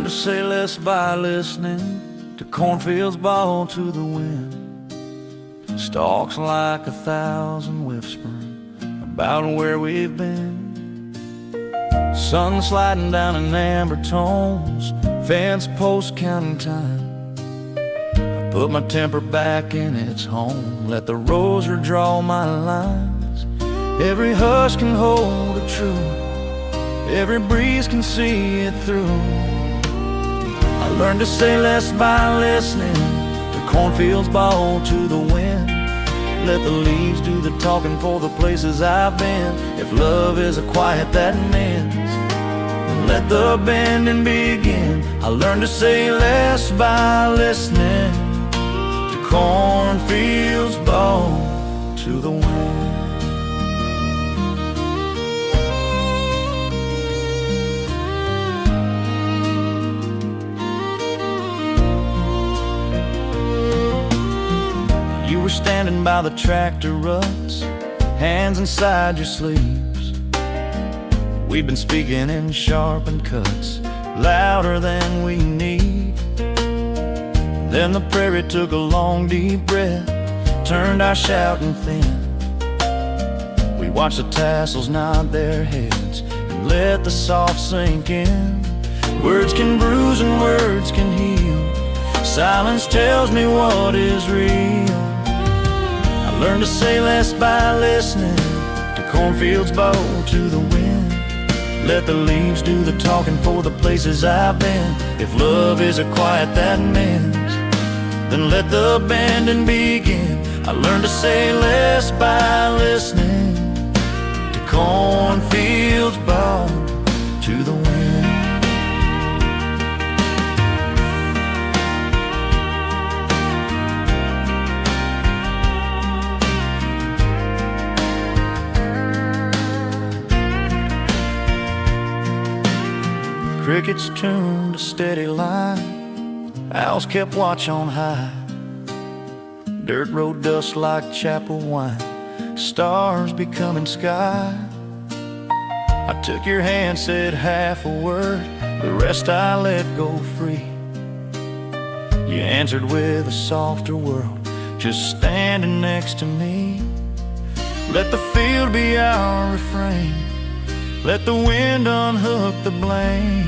to say less by listening to cornfields bow to the wind. Stalks like 1,000 whispering about where we've been. Sun sliding down in amber tones, fence posts counting time. I put my temper back in its home, let the rosary draw my lines. Every hush can hold a truth, every breeze can see it through. I learned to say less by listening to cornfields bow to the wind. Let the leaves do the talking for the places I've been. If love is a quiet that mends, then let the bending begin. I learned to say less by listening to cornfields bow to the wind. You were standing by the tractor ruts, hands inside your sleeves. We've been speaking in sharpened cuts, louder than we need. Then the prairie took a long deep breath, turned our shouting thin. We watched the tassels nod their heads and let the soft sink in. Words can bruise and words can heal, silence tells me what is real. I learned to say less by listening to cornfields bow to the wind. Let the leaves do the talking for the places I've been. If love is a quiet that mends, then let the bending begin. I learned to say less by listening to cornfields bow to the wind. Crickets tuned a steady line, owls kept watch on high. Dirt road dust like chapel wine, stars becoming sky. I took your hand, said half a word, the rest I let go free. You answered with a softer world, just standing next to me. Let the field be our refrain, let the wind unhook the blame.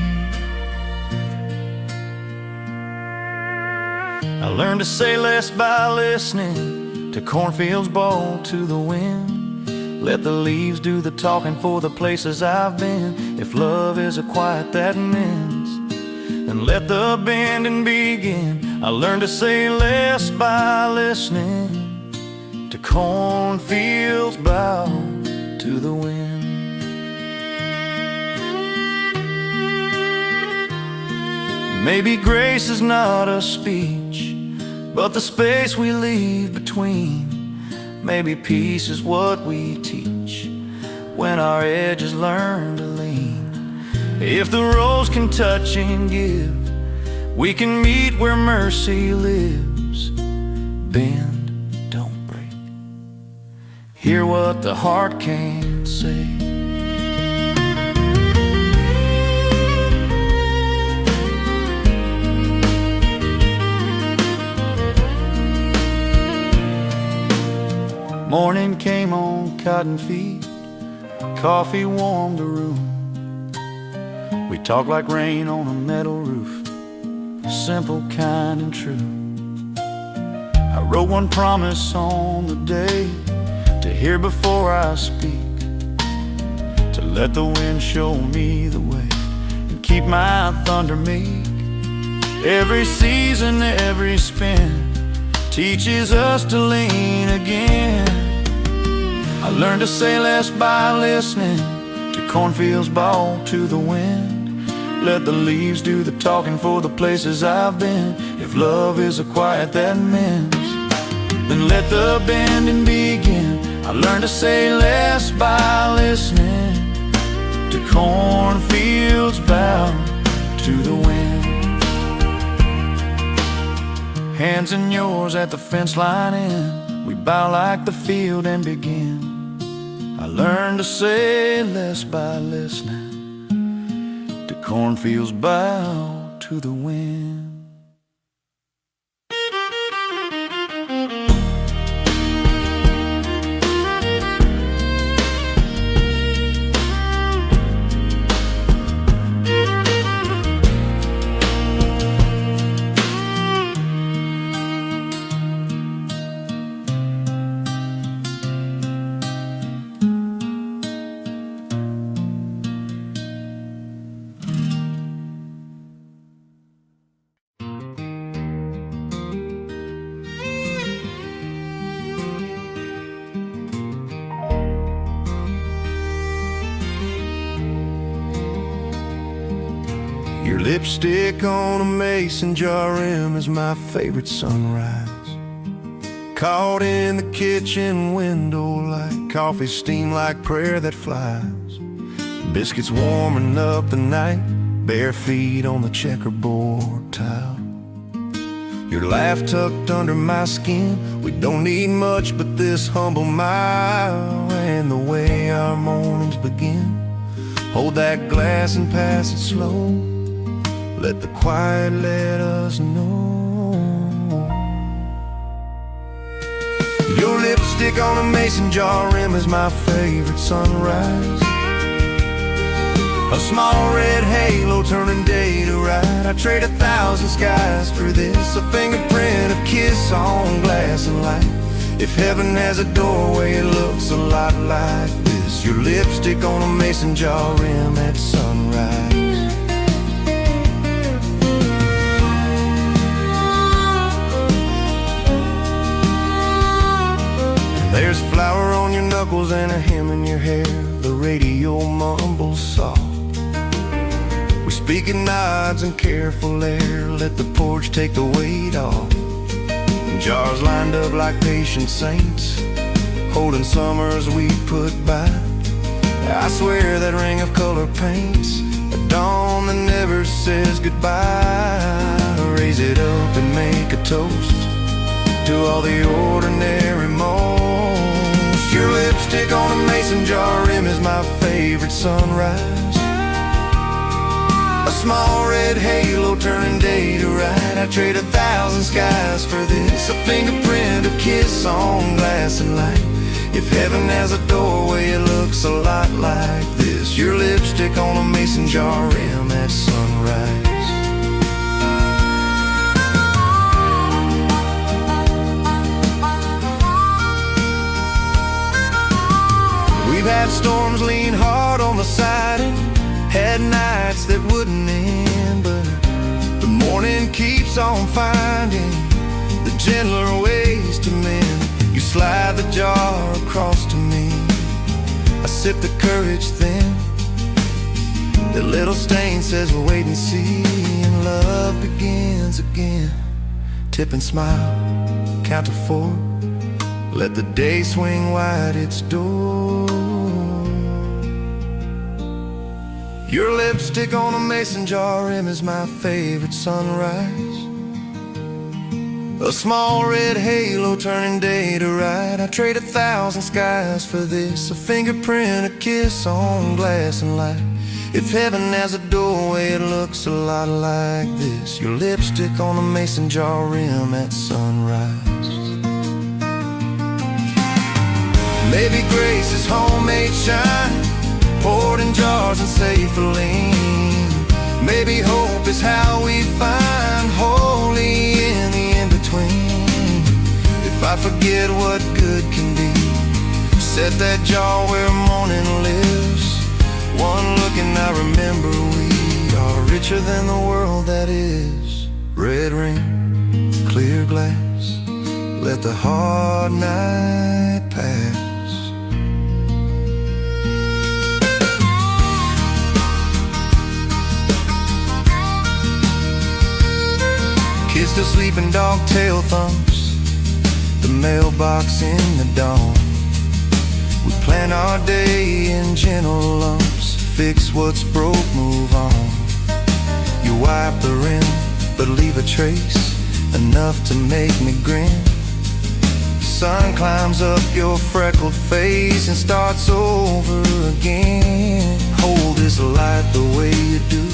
I learned to say less by listening to cornfields bow to the wind. Let the leaves do the talking for the places I've been. If love is a quiet that mends, then let the bending begin. I learned to say less by listening to cornfields bow to the wind. Maybe grace is not a speech, but the space we leave between. Maybe peace is what we teach when our edges learn to lean. If the roads can touch and give, we can meet where mercy lives. Bend, don't break. Hear what the heart can't say. Morning came on cotton feet, coffee warmed the room. We talked like rain on a metal roof, simple, kind, and true. I wrote one promise on the day, to hear before I speak, to let the wind show me the way and keep my thunder meek. Every season, every spin teaches us to lean again. I learned to say less by listening to cornfields bow to the wind. Let the leaves do the talking for the places I've been. If love is a quiet that mends, then let the bending begin. I learned to say less by listening to cornfields bow to the wind. Hands in yours at the fence line end, we bow like the field and begin. I learned to say less by listening to cornfields bow to to the wind. Your lipstick on a mason jar rim is my favorite sunrise. Caught in the kitchen window like coffee steam like prayer that flies. Biscuits warming up the night, bare feet on the checkerboard tile. Your laugh tucked under my skin, we don't need much but this humble mile. And the way our mornings begin, hold that glass and pass it slow. Let the quiet let us know. Your lipstick on a mason jar rim is my favorite sunrise. A small red halo turning day to ride. I trade 1,000 skies for this, a fingerprint of kiss on glass and light. If heaven has a doorway, it looks a lot like this. Your lipstick on a mason jar rim at sunrise. There's flour on your knuckles and a hem in your hair. The radio mumbles soft. We speak in nods and careful air. Let the porch take the weight off. Jars lined up like patient saints, holding summers we put by. I swear that ring of color paints a dawn that never says goodbye. Raise it up and make a toast to all the ordinary most. Your lipstick on a mason jar rim is my favorite sunrise. A small red halo turning day to ride. I trade 1,000 skies for this, a fingerprint of kiss on glass and light. If heaven has a doorway, it looks a lot like this. Your lipstick on a mason jar rim at sunrise. We've had storms lean hard on the siding, had nights that wouldn't end, but the morning keeps on finding the gentler ways to mend. You slide the jar across to me, I sip the courage thin. The little stain says we'll wait and see, and love begins again. Tip and smile, count to 4, let the day swing wide its door. Your lipstick on a mason jar rim is my favorite sunrise. A small red halo turning day to ride. I trade 1,000 skies for this, a fingerprint, a kiss on glass and light. If heaven has a doorway, it looks a lot like this. Your lipstick on a mason jar rim at sunrise. Maybe grace is homemade shine, poured in jars and saved for lean. Maybe hope is how we find holy in the in-between. If I forget what good can be, set that jar where morning lives. One look and I remember we are richer than the world that is. Red ring, clear glass, let the hard night pass. Kiss the sleeping dog, tail thumps the mailbox in the dawn. We plan our day in gentle lumps, fix what's broke, move on. You wipe the rim, but leave a trace, enough to make me grin. The sun climbs up your freckled face and starts over again. Hold this light the way you do,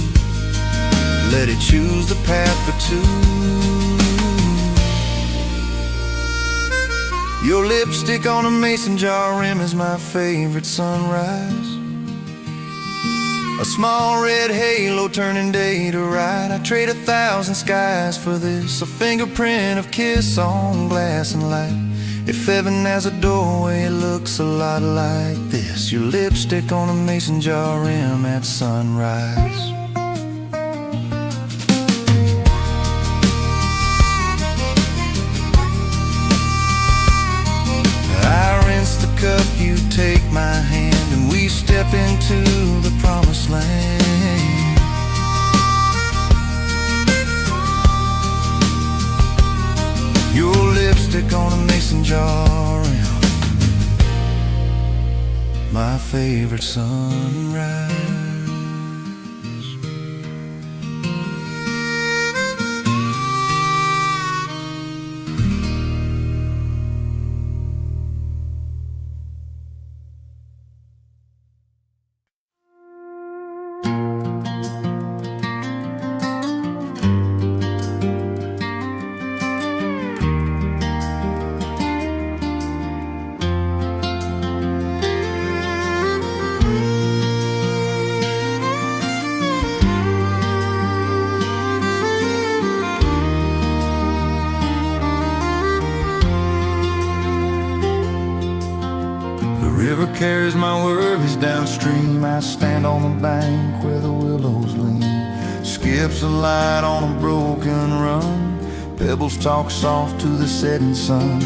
Let it choose the path for two. Your lipstick on a mason jar rim is my favorite sunrise. A small red halo turning day to ride. I trade 1,000 skies for this, a fingerprint of kiss on glass and light. If heaven has a doorway, it looks a lot like this. Your lipstick on a mason jar rim at sunrise. I rinse the cup, you take my hand, and we step into the promised land. Your lipstick on a mason jar rim, my favorite sunrise. The river carries my worries downstream. I stand on the bank where the willows lean. Skips a light on a broken run. Pebbles talk soft to the setting sun.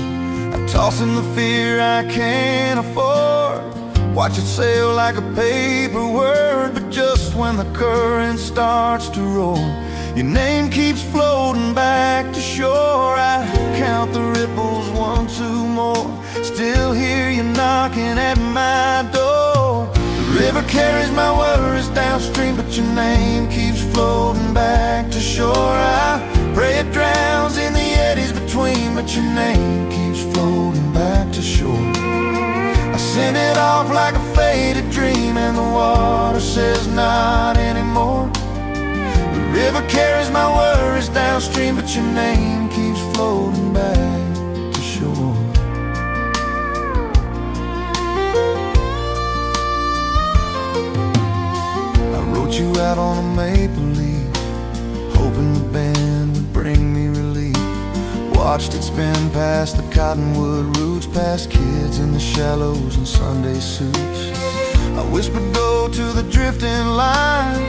I toss in the fear I can't afford. Watch it sail like a paper word. But just when the current starts to roar, your name keeps floating back to shore. I count the ripples, 1, 2 more. Still hear you knocking at my door. The river carries my worries downstream, but your name keeps floating back to shore. I pray it drowns in the eddies between, but your name keeps floating back to shore. I send it off like a faded dream, and the water says not anymore. The river carries my worries downstream, but your name keeps floating back to shore. You out on a maple leaf, hoping the band would bring me relief. Watched it spin past the cottonwood roots, past kids in the shallows and Sunday suits. I whispered go to the drifting line,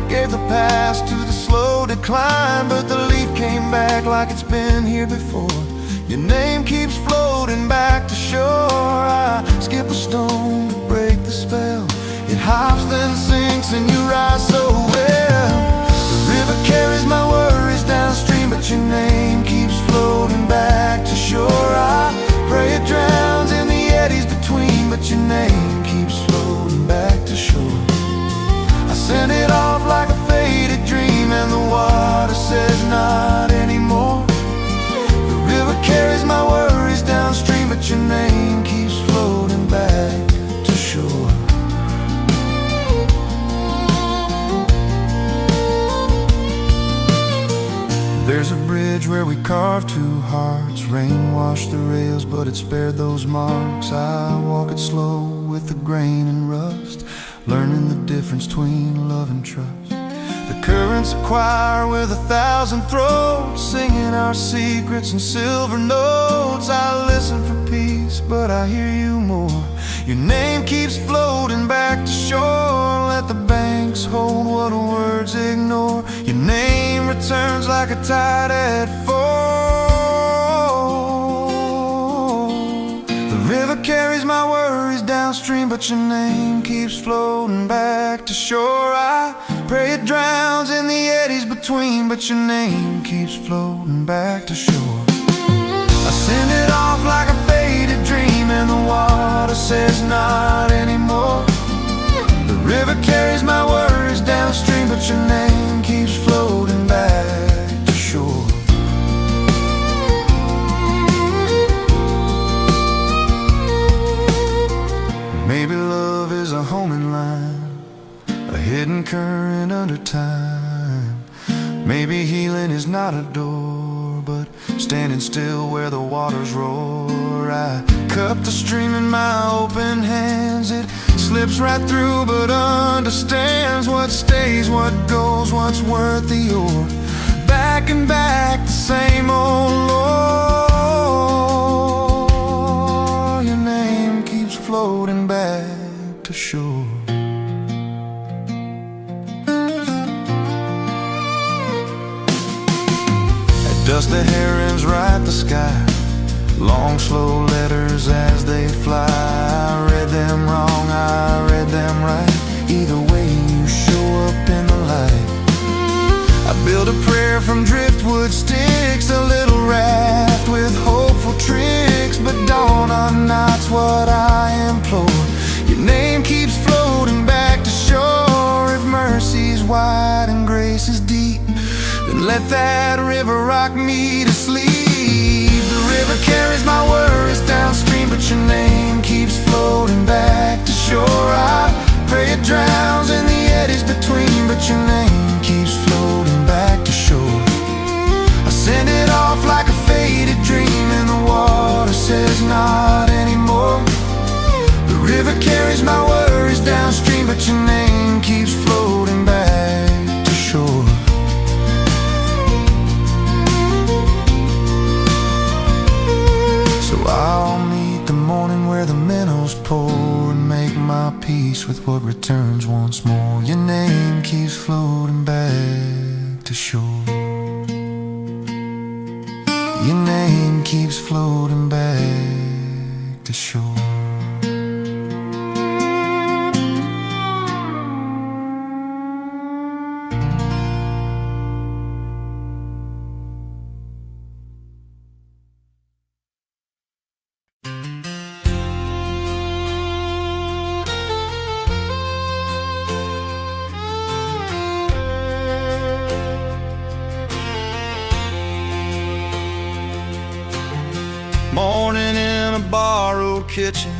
gave the pass to the slow decline. But the leaf came back like it's been here before. Your name keeps floating back to shore. I skip a stone to break the spell. It hops then sinks and you rise so well. The river carries my worries downstream, but your name keeps floating back to shore. I pray it drowns in the eddies between, but your name keeps floating back to shore. I send it off like a faded dream, and the water says not anymore. The river carries my worries downstream, but your name keeps floating back to shore. There's a bridge where we carved 2 hearts. Rain washed the rails, but it spared those marks. I walk it slow with the grain and rust, learning the difference between love and trust. The current's a choir with 1,000 throats, singing our secrets in silver notes. I listen for peace, but I hear you more. Your name keeps floating back to shore. Let the banks hold what words ignore. Your name returns like a tide at fall. The river carries my worries downstream, but your name keeps floating back to shore. I pray it drowns in the eddies between, but your name keeps floating back to shore. I send it off like a faded dream, and the water says not anymore. The river carries my worries downstream, but your name keeps floating back to shore. Maybe love is a homing line, a hidden current under time. there's not a door, but standing still where the waters roar. I cup the stream in my open hands. It slips right through but understands what stays, what goes, what's worth the oar. Back and back, the same old lore. Your name keeps floating back to shore. Dust the herons write the sky, long slow letters as they fly. I read them wrong, I read them right. Either way you show up in the light. I build a prayer from driftwood sticks, a little raft with hopeful tricks. But dawn on night's what I implore. Your name keeps floating back to shore. If mercy's wide and grace is deep, then let that river rock me to sleep. The river carries my worries downstream, but your name keeps floating back to shore. I pray it drowns in the eddies between, but your name keeps floating back to shore. I send it off like a faded dream, and the water says not anymore. The river carries my worries downstream, but your name keeps floating back to shore. I'll meet the morning where the minnows pour, and make my peace with what returns once more. Your name keeps floating back to shore. Your name keeps floating back to shore. Morning in a borrowed kitchen,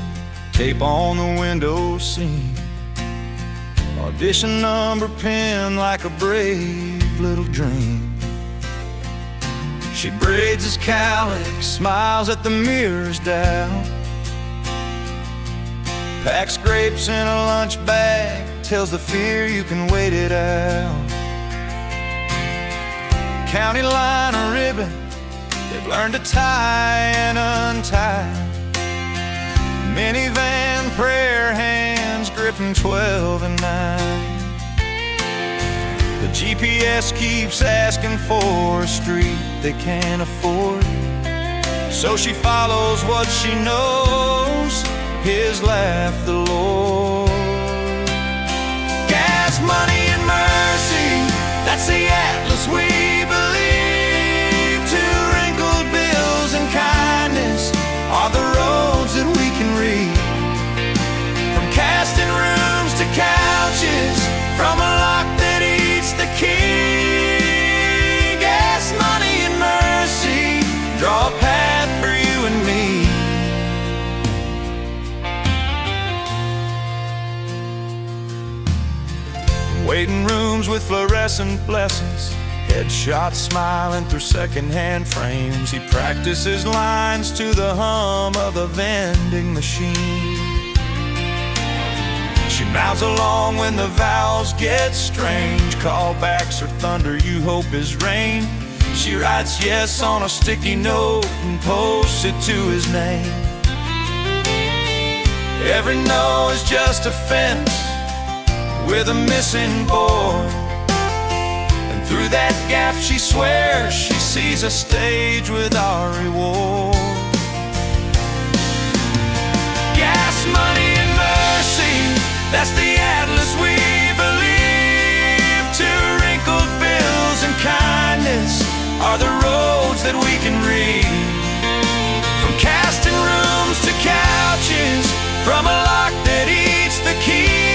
tape on the window seam, audition number pinned like a brave little dream. She braids his cowlick, smiles at the mirror's doubt, packs grapes in a lunch bag, tells the fear you can wait it out. County line of ribbon, they've learned to tie and untie. Minivan prayer hands gripping 12 and 9. The GPS keeps asking for a street they can't afford, so she follows what she knows, his laugh, the Lord. Gas, money, and mercy, that's the atlas we believe. Two wrinkled bills and kindness are the roads that we can read. From casting rooms to couches, from a lock that eats the key. Gas, money, and mercy draw a path for you and me. Waiting rooms with fluorescent blessings, headshots smiling through secondhand frames. He practices lines to the hum of the vending machine. She mouths along when the vowels get strange. Callbacks are thunder you hope is rain. She writes yes on a sticky note and posts it to his name. Every no is just a fence with a missing board, and through that gap she swears she sees a stage with our reward. Gas, money, and mercy, that's the atlas we believe. Two wrinkled bills and kindness are the roads that we can read. From casting rooms to couches, from a lock that eats the key.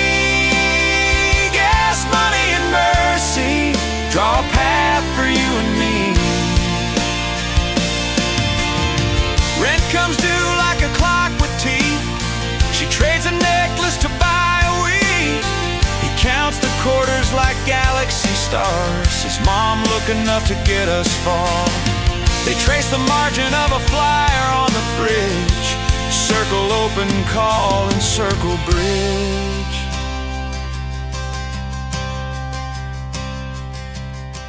Money and mercy draw a path for you and me. Rent comes due like a clock with teeth. She trades a necklace to buy a weed. He counts the quarters like galaxy stars. Is Mom looking up to get us far? They trace the margin of a flyer on the fridge. Circle open call and circle bridge.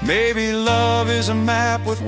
Maybe love is a map with